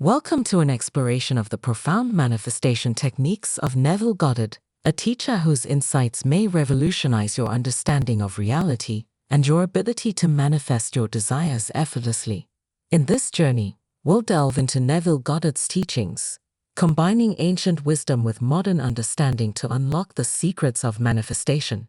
Welcome to an exploration of the profound manifestation techniques of Neville Goddard, a teacher whose insights may revolutionize your understanding of reality and your ability to manifest your desires effortlessly. In this journey, we'll delve into Neville Goddard's teachings, combining ancient wisdom with modern understanding to unlock the secrets of manifestation.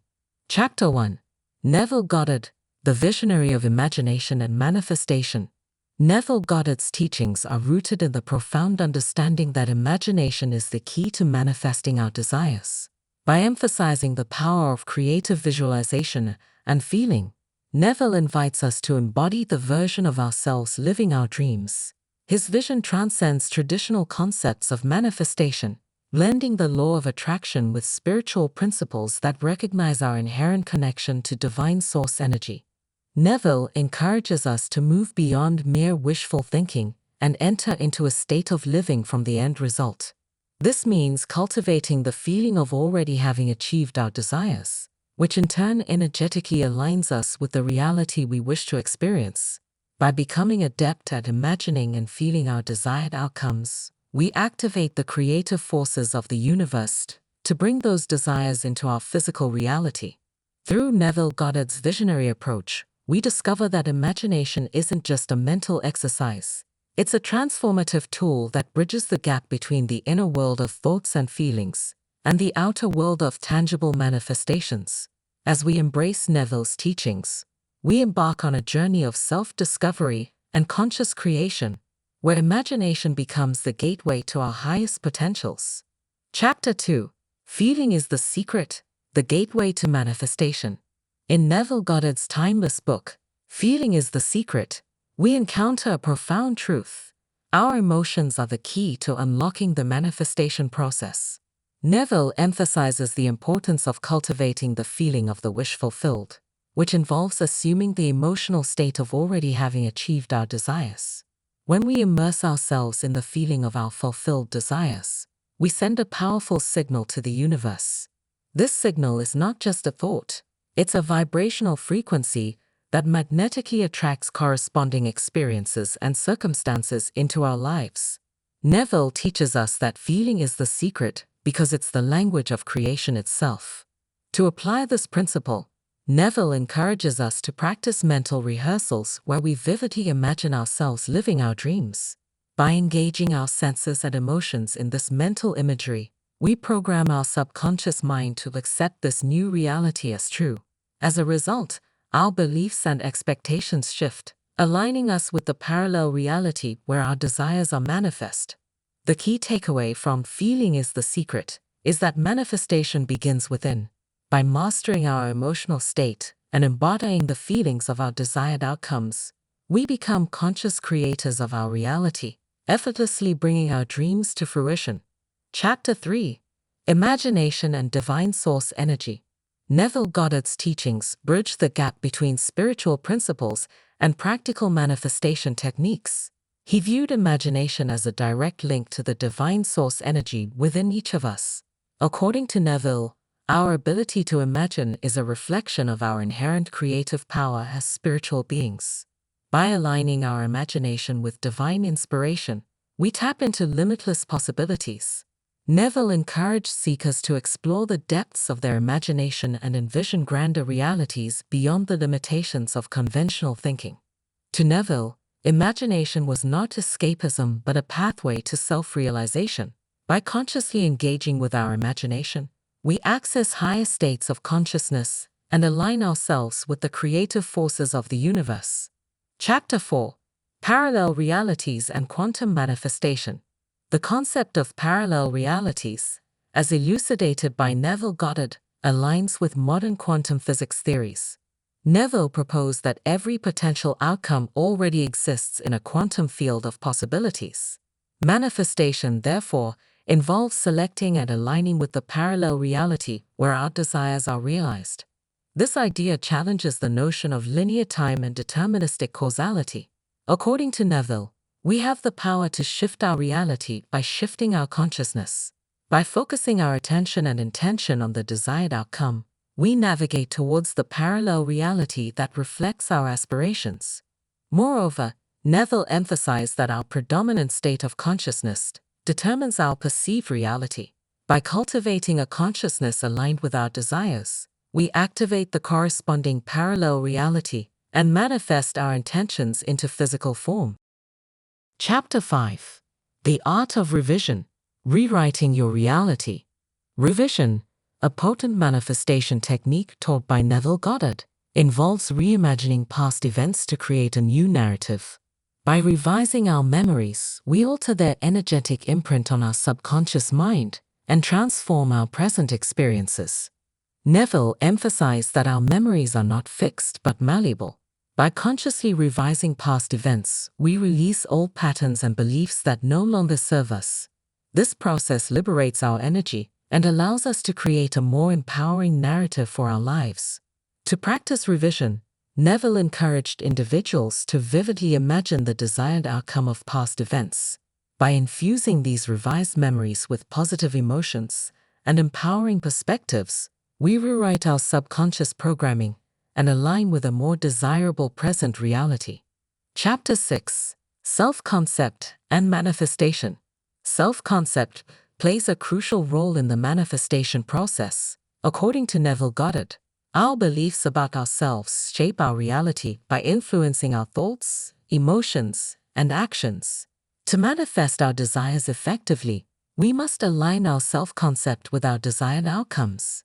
Chapter 1. Neville Goddard, the visionary of imagination and manifestation. Neville Goddard's teachings are rooted in the profound understanding that imagination is the key to manifesting our desires. By emphasizing the power of creative visualization and feeling, Neville invites us to embody the version of ourselves living our dreams. His vision transcends traditional concepts of manifestation, blending the law of attraction with spiritual principles that recognize our inherent connection to divine source energy. Neville encourages us to move beyond mere wishful thinking and enter into a state of living from the end result. This means cultivating the feeling of already having achieved our desires, which in turn energetically aligns us with the reality we wish to experience. By becoming adept at imagining and feeling our desired outcomes, we activate the creative forces of the universe to bring those desires into our physical reality. Through Neville Goddard's visionary approach, we discover that imagination isn't just a mental exercise. It's a transformative tool that bridges the gap between the inner world of thoughts and feelings and the outer world of tangible manifestations. As we embrace Neville's teachings, we embark on a journey of self-discovery and conscious creation, where imagination becomes the gateway to our highest potentials. Chapter 2. Feeling is the secret, the gateway to manifestation. In Neville Goddard's timeless book, Feeling is the Secret, we encounter a profound truth. Our emotions are the key to unlocking the manifestation process. Neville emphasizes the importance of cultivating the feeling of the wish fulfilled, which involves assuming the emotional state of already having achieved our desires. When we immerse ourselves in the feeling of our fulfilled desires, we send a powerful signal to the universe. This signal is not just a thought. It's a vibrational frequency that magnetically attracts corresponding experiences and circumstances into our lives. Neville teaches us that feeling is the secret because it's the language of creation itself. To apply this principle, Neville encourages us to practice mental rehearsals where we vividly imagine ourselves living our dreams. By engaging our senses and emotions in this mental imagery, we program our subconscious mind to accept this new reality as true. As a result, our beliefs and expectations shift, aligning us with the parallel reality where our desires are manifest. The key takeaway from Feeling is the Secret is that manifestation begins within. By mastering our emotional state and embodying the feelings of our desired outcomes, we become conscious creators of our reality, effortlessly bringing our dreams to fruition. Chapter 3. Imagination and Divine Source Energy. Neville Goddard's teachings bridge the gap between spiritual principles and practical manifestation techniques. He viewed imagination as a direct link to the divine source energy within each of us. According to Neville, our ability to imagine is a reflection of our inherent creative power as spiritual beings. By aligning our imagination with divine inspiration, we tap into limitless possibilities. Neville encouraged seekers to explore the depths of their imagination and envision grander realities beyond the limitations of conventional thinking. To Neville, imagination was not escapism but a pathway to self-realization. By consciously engaging with our imagination, we access higher states of consciousness and align ourselves with the creative forces of the universe. Chapter 4. Parallel Realities and Quantum Manifestation. The concept of parallel realities, as elucidated by Neville Goddard, aligns with modern quantum physics theories. Neville proposed that every potential outcome already exists in a quantum field of possibilities. Manifestation, therefore, involves selecting and aligning with the parallel reality where our desires are realized. This idea challenges the notion of linear time and deterministic causality. According to Neville, we have the power to shift our reality by shifting our consciousness. By focusing our attention and intention on the desired outcome, we navigate towards the parallel reality that reflects our aspirations. Moreover, Neville emphasized that our predominant state of consciousness determines our perceived reality. By cultivating a consciousness aligned with our desires, we activate the corresponding parallel reality and manifest our intentions into physical form. Chapter 5. The Art of Revision, Rewriting Your Reality. Revision, a potent manifestation technique taught by Neville Goddard, involves reimagining past events to create a new narrative. By revising our memories, we alter their energetic imprint on our subconscious mind and transform our present experiences. Neville emphasized that our memories are not fixed but malleable. By consciously revising past events, we release old patterns and beliefs that no longer serve us. This process liberates our energy and allows us to create a more empowering narrative for our lives. To practice revision, Neville encouraged individuals to vividly imagine the desired outcome of past events. By infusing these revised memories with positive emotions and empowering perspectives, we rewrite our subconscious programming and align with a more desirable present reality. Chapter 6. Self-Concept and Manifestation. Self-concept plays a crucial role in the manifestation process. According to Neville Goddard, our beliefs about ourselves shape our reality by influencing our thoughts, emotions, and actions. To manifest our desires effectively, we must align our self-concept with our desired outcomes.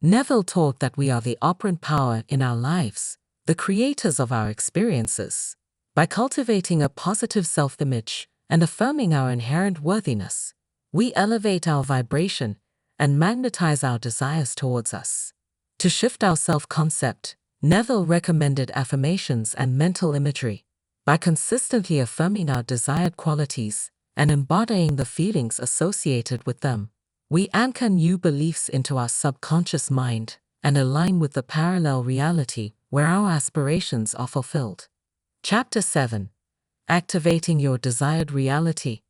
Neville taught that we are the operant power in our lives, the creators of our experiences. By cultivating a positive self-image and affirming our inherent worthiness, we elevate our vibration and magnetize our desires towards us. To shift our self-concept, Neville recommended affirmations and mental imagery. By consistently affirming our desired qualities and embodying the feelings associated with them, we anchor new beliefs into our subconscious mind and align with the parallel reality where our aspirations are fulfilled. Chapter 7. Activating Your Desired Reality.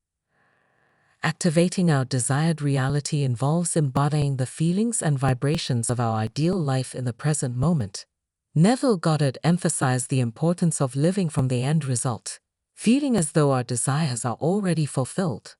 Activating our desired reality involves embodying the feelings and vibrations of our ideal life in the present moment. Neville Goddard emphasized the importance of living from the end result, feeling as though our desires are already fulfilled.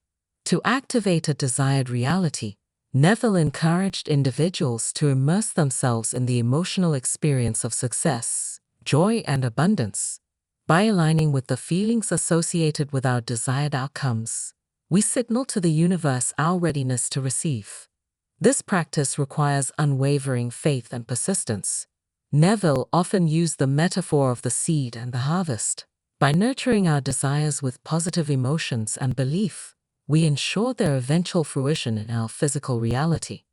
To activate a desired reality, Neville encouraged individuals to immerse themselves in the emotional experience of success, joy, and abundance. By aligning with the feelings associated with our desired outcomes, we signal to the universe our readiness to receive. This practice requires unwavering faith and persistence. Neville often used the metaphor of the seed and the harvest. By nurturing our desires with positive emotions and belief, we ensure their eventual fruition in our physical reality.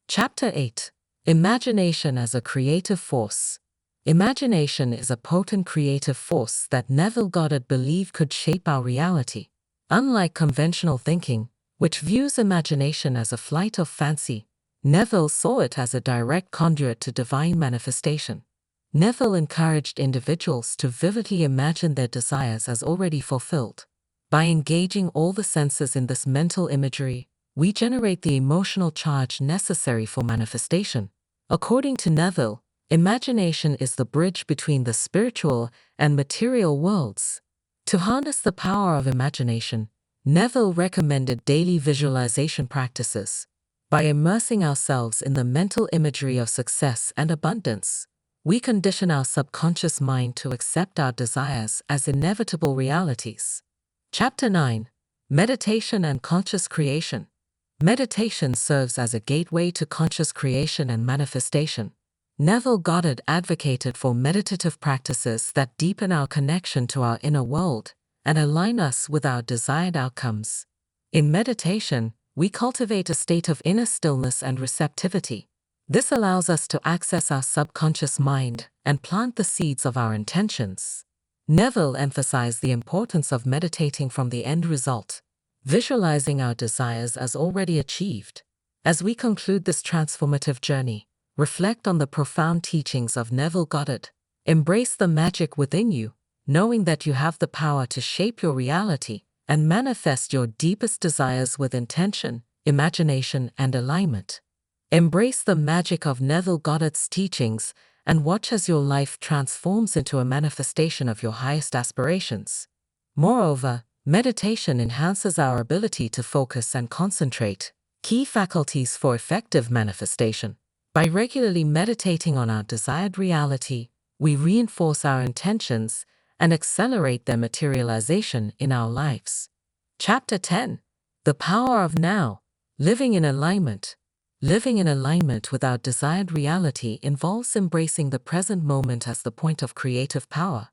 Chapter 8. Imagination as a Creative Force. Imagination is a potent creative force that Neville Goddard believed could shape our reality. Unlike conventional thinking, which views imagination as a flight of fancy, Neville saw it as a direct conduit to divine manifestation. Neville encouraged individuals to vividly imagine their desires as already fulfilled. By engaging all the senses in this mental imagery, we generate the emotional charge necessary for manifestation. According to Neville, imagination is the bridge between the spiritual and material worlds. To harness the power of imagination, Neville recommended daily visualization practices. By immersing ourselves in the mental imagery of success and abundance, we condition our subconscious mind to accept our desires as inevitable realities. Chapter 9. Meditation and Conscious Creation. Meditation serves as a gateway to conscious creation and manifestation. Neville Goddard advocated for meditative practices that deepen our connection to our inner world and align us with our desired outcomes. In meditation, we cultivate a state of inner stillness and receptivity. This allows us to access our subconscious mind and plant the seeds of our intentions. Neville emphasized the importance of meditating from the end result, visualizing our desires as already achieved. As we conclude this transformative journey, reflect on the profound teachings of Neville Goddard. Embrace the magic within you, knowing that you have the power to shape your reality and manifest your deepest desires with intention, imagination, and alignment. Embrace the magic of Neville Goddard's teachings and watch as your life transforms into a manifestation of your highest aspirations. Moreover, meditation enhances our ability to focus and concentrate, key faculties for effective manifestation. By regularly meditating on our desired reality, we reinforce our intentions and accelerate their materialization in our lives. Chapter 10. The Power of Now. Living in alignment. Living in alignment with our desired reality involves embracing the present moment as the point of creative power.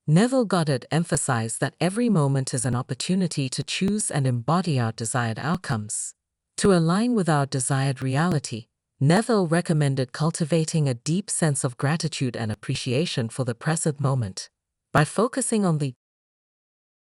Neville Goddard emphasized that every moment is an opportunity to choose and embody our desired outcomes. To align with our desired reality, Neville recommended cultivating a deep sense of gratitude and appreciation for the present moment. By focusing on the